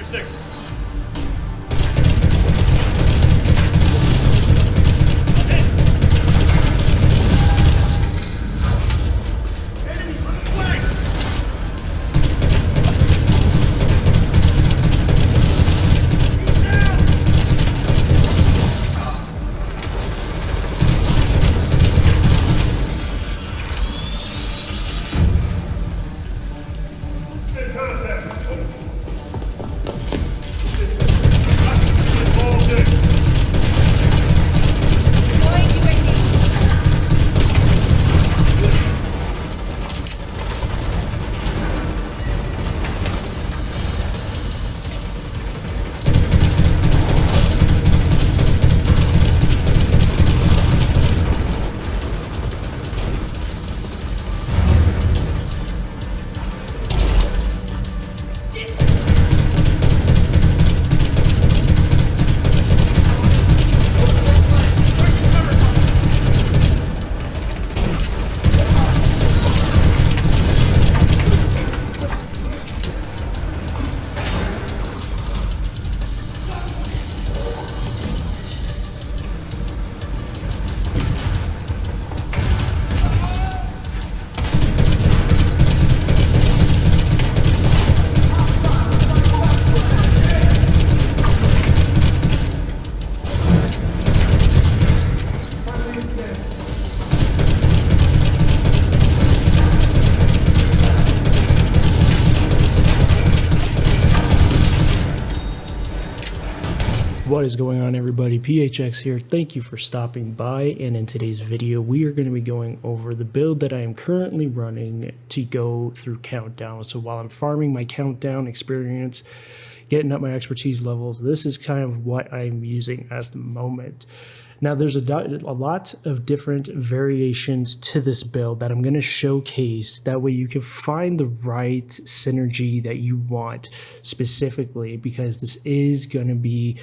36. What is going on, everybody? PHX here. Thank you for stopping by, and in today's video we are going to be going over the build that I am currently running to go through Countdown. So while I'm farming my Countdown experience, getting up my expertise levels, this is kind of what I'm using at the moment. Now there's a lot of different variations to this build that I'm going to showcase. That way you can find the right synergy that you want specifically, because this is going to be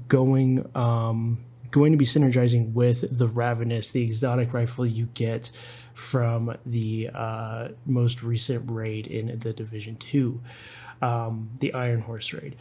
going to be synergizing with the Ravenous, the exotic rifle you get from the most recent raid in the Division 2, the Iron Horse raid.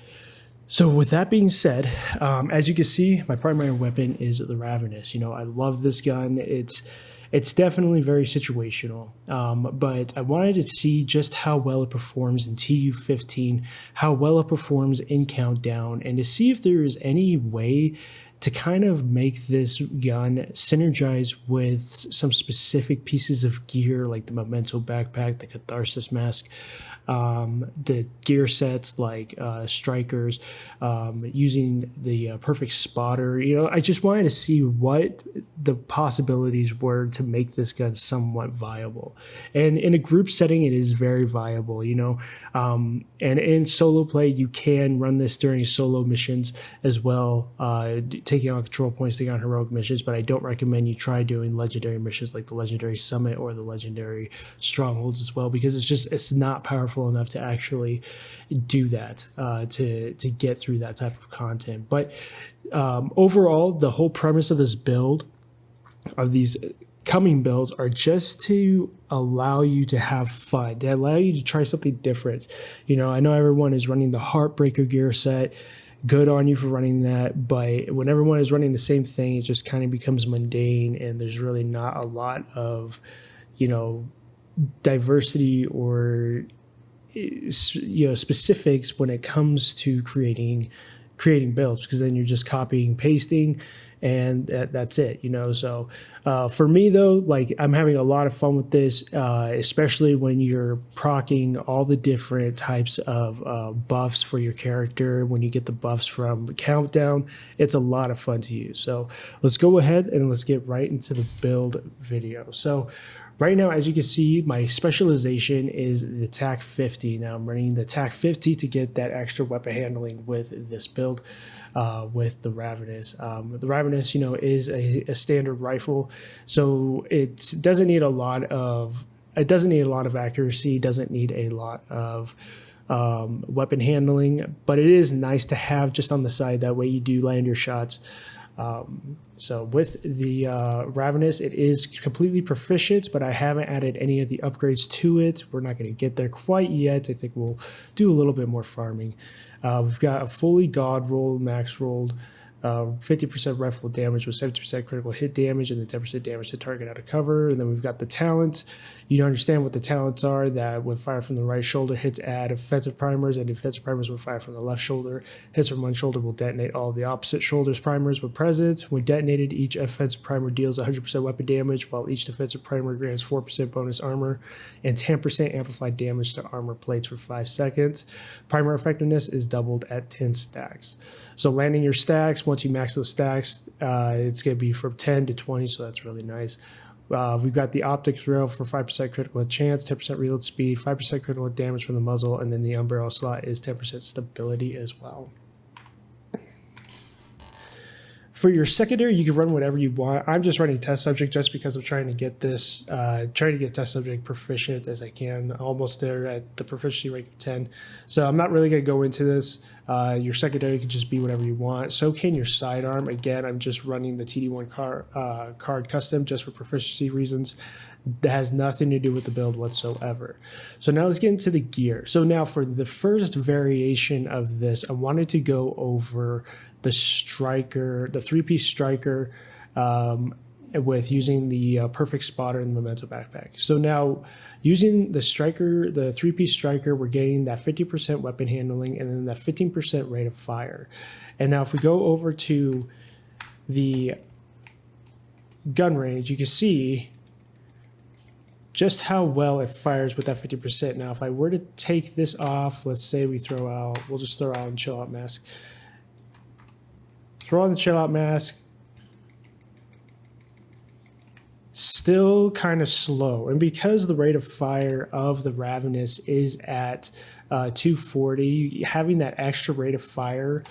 So with that being said, as you can see, my primary weapon is the Ravenous. You know, I love this gun. It's definitely very situational, but I wanted to see just how well it performs in TU-15, how well it performs in Countdown, and to see if there is any way to kind of make this gun synergize with some specific pieces of gear, like the Memento backpack, the Catharsis mask, the gear sets like strikers, using the perfect spotter. You know, I just wanted to see what the possibilities were to make this gun somewhat viable. And in a group setting, it is very viable, you know. And in solo play, you can run this during solo missions as well, taking on control points, taking on heroic missions, but I don't recommend you try doing legendary missions like the Legendary Summit or the Legendary Strongholds as well, because it's not powerful enough to actually do that, to get through that type of content. But overall, the whole premise of this build, of these coming builds, are just to allow you to have fun. They allow you to try something different. You know, I know everyone is running the Heartbreaker gear set. Good on you for running that, but when everyone is running the same thing, it just kind of becomes mundane, and there's really not a lot of, you know, diversity or, you know, specifics when it comes to creating builds, because then you're just copying, pasting, and that's it, you know. So for me though, like, I'm having a lot of fun with this, especially when you're proccing all the different types of buffs for your character. When you get the buffs from Countdown, it's a lot of fun to use. So let's go ahead and let's get right into the build video. So right now, as you can see, my specialization is the TAC 50. Now I'm running the TAC 50 to get that extra weapon handling with this build, with the Ravenous. The Ravenous, you know, is a standard rifle, so it doesn't need a lot of accuracy, doesn't need a lot of weapon handling, but it is nice to have just on the side. That way you do land your shots So with the Ravenous, it is completely proficient, but I haven't added any of the upgrades to it. We're not going to get there quite yet. I think we'll do a little bit more farming. We've got a fully God rolled, max rolled, 50% rifle damage with 70% critical hit damage and the 10% damage to target out of cover. And then we've got the talents. You understand what the talents are, that when fire from the right shoulder hits add offensive primers, and defensive primers when fire from the left shoulder hits from one shoulder will detonate all the opposite shoulder's primers when present. When detonated, each offensive primer deals 100% weapon damage, while each defensive primer grants 4% bonus armor and 10% amplified damage to armor plates for 5 seconds. Primer effectiveness is doubled at 10 stacks. So landing your stacks, once you max those stacks, it's going to be from 10 to 20, so that's really nice. We've got the optics rail for 5% critical hit chance, 10% reload speed, 5% critical hit damage from the muzzle, and then the umbrella slot is 10% stability as well. For your secondary, you can run whatever you want. I'm just running test subject just because I'm trying to get this, trying to get test subject proficient as I can, almost there at the proficiency rate of 10. So I'm not really going to go into this. Your secondary can just be whatever you want. So can your sidearm. Again, I'm just running the TD1 card custom just for proficiency reasons. That has nothing to do with the build whatsoever. So now let's get into the gear. So now for the first variation of this, I wanted to go over the striker, the 3-piece striker, with using the perfect spotter and the memento backpack. So now using the striker, the 3-piece striker, we're getting that 50% weapon handling and then that 15% rate of fire. And now if we go over to the gun range, you can see just how well it fires with that 50%. Now if I were to take this off, let's say we throw out, we'll just throw out and chill out mask. Throw on the chill out mask. Still kind of slow. And because the rate of fire of the Ravenous is at 240, having that extra rate of fire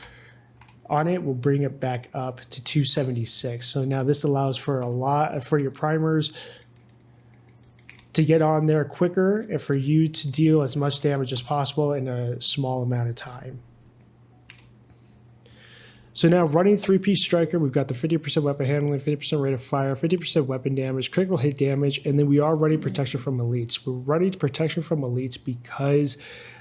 on it will bring it back up to 276. So now this allows for a lot for your primers to get on there quicker and for you to deal as much damage as possible in a small amount of time. So now running 3-piece striker, we've got the 50% weapon handling, 50% rate of fire, 50% weapon damage, critical hit damage, and then we are running protection from elites. We're running protection from elites because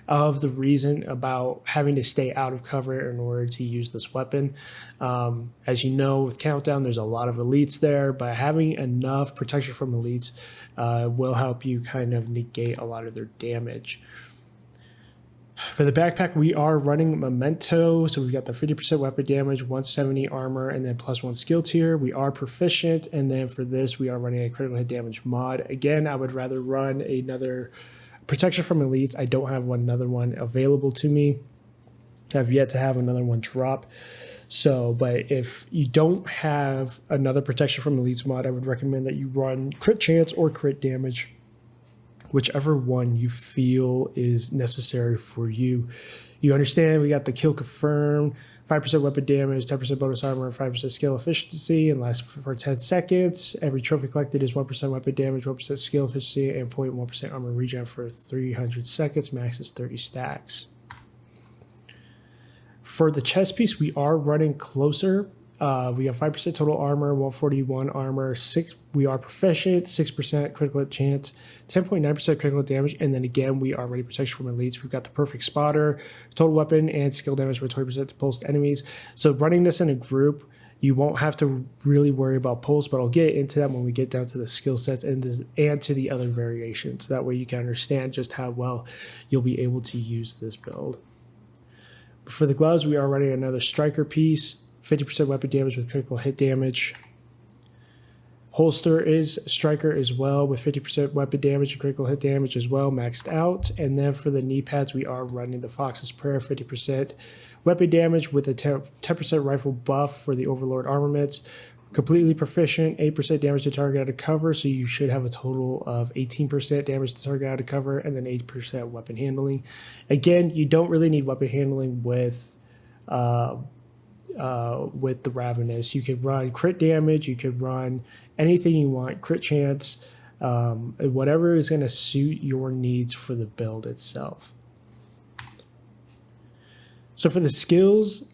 of the reason about having to stay out of cover in order to use this weapon. As you know, with Countdown, there's a lot of elites there, but having enough protection from elites will help you kind of negate a lot of their damage. For the backpack, we are running Memento, so we've got the 50% weapon damage, 170 armor, and then +1 skill tier. We are proficient, and then for this, we are running a critical hit damage mod. Again, I would rather run another protection from elites. I don't have another one available to me. I've yet to have another one drop. So, but if you don't have another protection from elites mod, I would recommend that you run crit chance or crit damage, whichever one you feel is necessary for you. You understand we got the kill confirmed, 5% weapon damage, 10% bonus armor, 5% skill efficiency, and lasts for 10 seconds. Every trophy collected is 1% weapon damage, 1% skill efficiency, and 0.1% armor regen for 300 seconds. Max is 30 stacks. For the chest piece, we are running closer. We have 5% total armor, 141 armor, we are proficient, 6% critical hit chance, 10.9% critical damage, and then again, we are ready protection from elites. We've got the perfect spotter, total weapon and skill damage with 20% to pulsed enemies. So running this in a group, you won't have to really worry about pulse, but I'll get into that when we get down to the skill sets and to the other variations. That way you can understand just how well you'll be able to use this build. For the gloves, we are running another striker piece, 50% weapon damage with critical hit damage. Holster is striker as well with 50% weapon damage and critical hit damage as well, maxed out. And then for the knee pads, we are running the Fox's Prayer, 50% weapon damage with a 10% rifle buff for the Overlord armaments. Completely proficient, 8% damage to target out of cover, so you should have a total of 18% damage to target out of cover, and then 8% weapon handling. Again, you don't really need weapon handling with the Ravenous. You could run crit damage, you could run anything you want, crit chance, whatever is going to suit your needs for the build itself. So for the skills,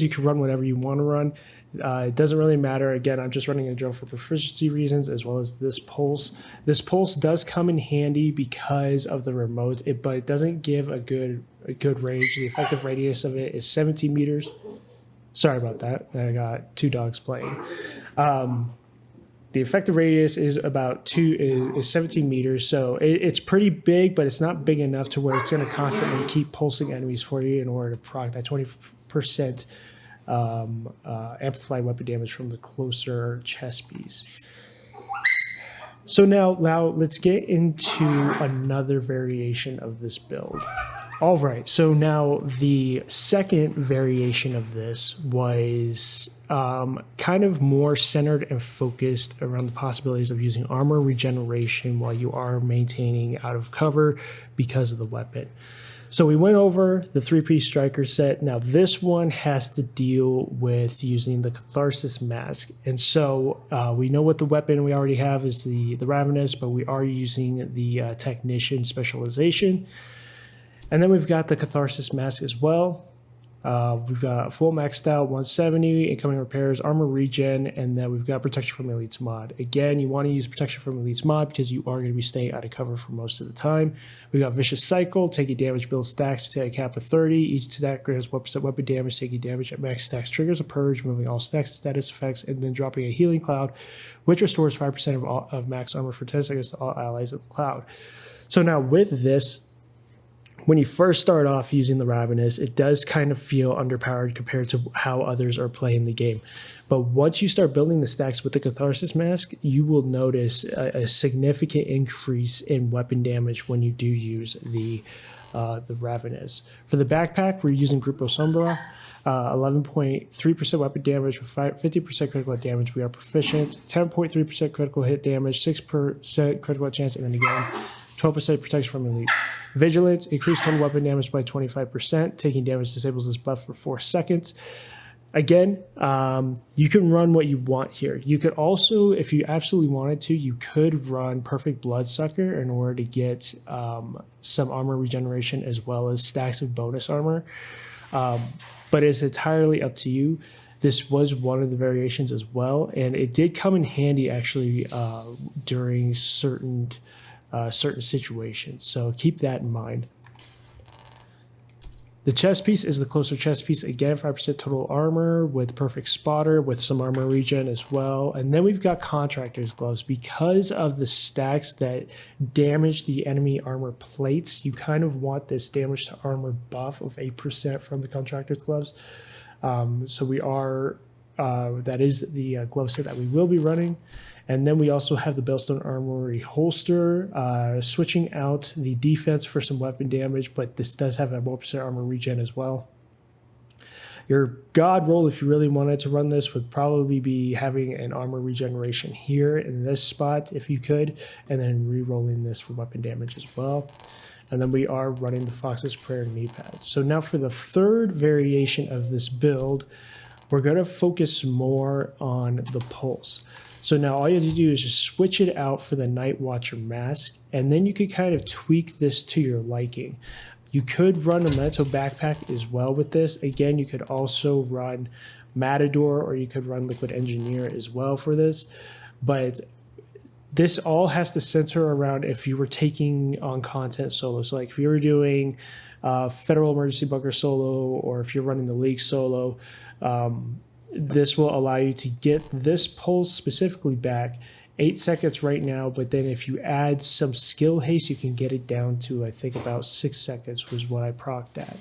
you can run whatever you want to run. It doesn't really matter. Again, I'm just running a drill for proficiency reasons, as well as this pulse. This pulse does come in handy because of the remote, but it doesn't give a good range. The effective radius of it is 17 meters. Sorry about that. I got two dogs playing. The effective radius is about 17 meters, so it's pretty big, but it's not big enough to where it's going to constantly keep pulsing enemies for you in order to proc that 20% amplified weapon damage from the closer chest piece. So now let's get into another variation of this build. All right, so now the second variation of this was kind of more centered and focused around the possibilities of using armor regeneration while you are maintaining out of cover because of the weapon. So we went over the 3-piece striker set. Now this one has to deal with using the Catharsis mask. And so we know what the weapon we already have is the Ravenous, but we are using the Technician specialization. And then we've got the Catharsis mask as well. We've got full maxed out 170, incoming repairs, armor regen, and then we've got protection from elites mod. Again, you want to use protection from elites mod because you are going to be staying out of cover for most of the time. We've got vicious cycle, taking damage, build stacks to a cap of 30. Each stack grants 1% weapon damage, taking damage at max stacks, triggers a purge, moving all stacks and status effects, and then dropping a healing cloud, which restores 5% of max armor for 10 seconds to all allies of the cloud. So now with this, when you first start off using the Ravenous, it does kind of feel underpowered compared to how others are playing the game. But once you start building the stacks with the Catharsis mask, you will notice a significant increase in weapon damage when you do use the Ravenous. For the backpack, we're using Grupo Sombra. 11.3% weapon damage with 50% critical hit damage. We are proficient. 10.3% critical hit damage, 6% critical hit chance, and then again, 12% protection from elite. Vigilance, increased total weapon damage by 25%. Taking damage disables this buff for 4 seconds. Again, you can run what you want here. You could also, if you absolutely wanted to, you could run Perfect Bloodsucker in order to get some armor regeneration as well as stacks of bonus armor. But it's entirely up to you. This was one of the variations as well, and it did come in handy actually during certain situations. So keep that in mind. The chest piece is the closer chest piece. Again, 5% total armor with perfect spotter with some armor regen as well. And then we've got contractor's gloves. Because of the stacks that damage the enemy armor plates, you kind of want this damage to armor buff of 8% from the contractor's gloves. So we are, that is the glove set that we will be running. And then we also have the Bellstone Armory holster, switching out the defense for some weapon damage, but this does have a 1% armor regen as well. Your god roll, if you really wanted to run this, would probably be having an armor regeneration here in this spot, if you could, and then re-rolling this for weapon damage as well. And then we are running the Fox's Prayer knee pads. So now for the third variation of this build, we're going to focus more on the pulse. So now all you have to do is just switch it out for the Night Watcher mask, and then you could kind of tweak this to your liking. You could run a Memento backpack as well with this. Again, you could also run Matador, or you could run Liquid Engineer as well for this. But this all has to center around if you were taking on content solo. So like if you were doing Federal Emergency Bunker solo, or if you're running the League solo, this will allow you to get this pulse specifically back 8 seconds right now, but then if you add some skill haste, you can get it down to, I think, about 6 seconds was what I procced at.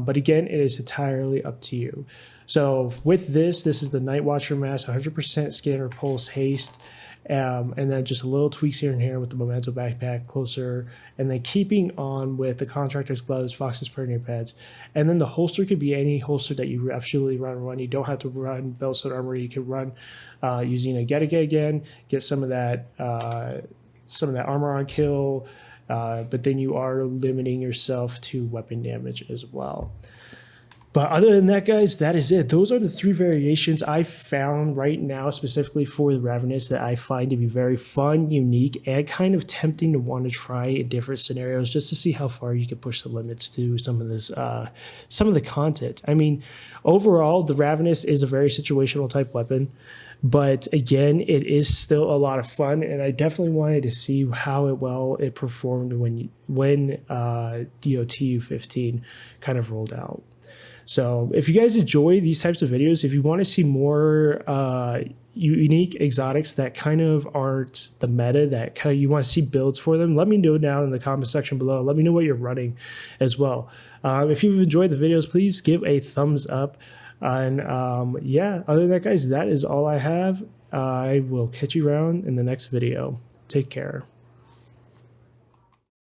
But again, it is entirely up to you. So with this is the Night Watcher mask, 100% scanner pulse haste, and then just a little tweaks here and here with the Memento backpack closer, and then keeping on with the Contractor's gloves, Fox's Prayer knee pads, and then the holster could be any holster that you absolutely run. You don't have to run Bellstone Armory. You can run using a Gettiga again, get some of that armor on kill, but then you are limiting yourself to weapon damage as well. But other than that, guys, that is it. Those are the 3 variations I found right now, specifically for the Ravenous, that I find to be very fun, unique, and kind of tempting to want to try in different scenarios, just to see how far you can push the limits to some of this, some of the content. I mean, overall, the Ravenous is a very situational type weapon. But again, it is still a lot of fun, and I definitely wanted to see how it performed when TU15 kind of rolled out. So if you guys enjoy these types of videos, if you want to see more unique exotics that kind of aren't the meta, that kind of you want to see builds for them, let me know down in the comment section below. Let me know what you're running as well. If you've enjoyed the videos, please give a thumbs up. And yeah, other than that, guys, that is all I have. I will catch you around in the next video. Take care.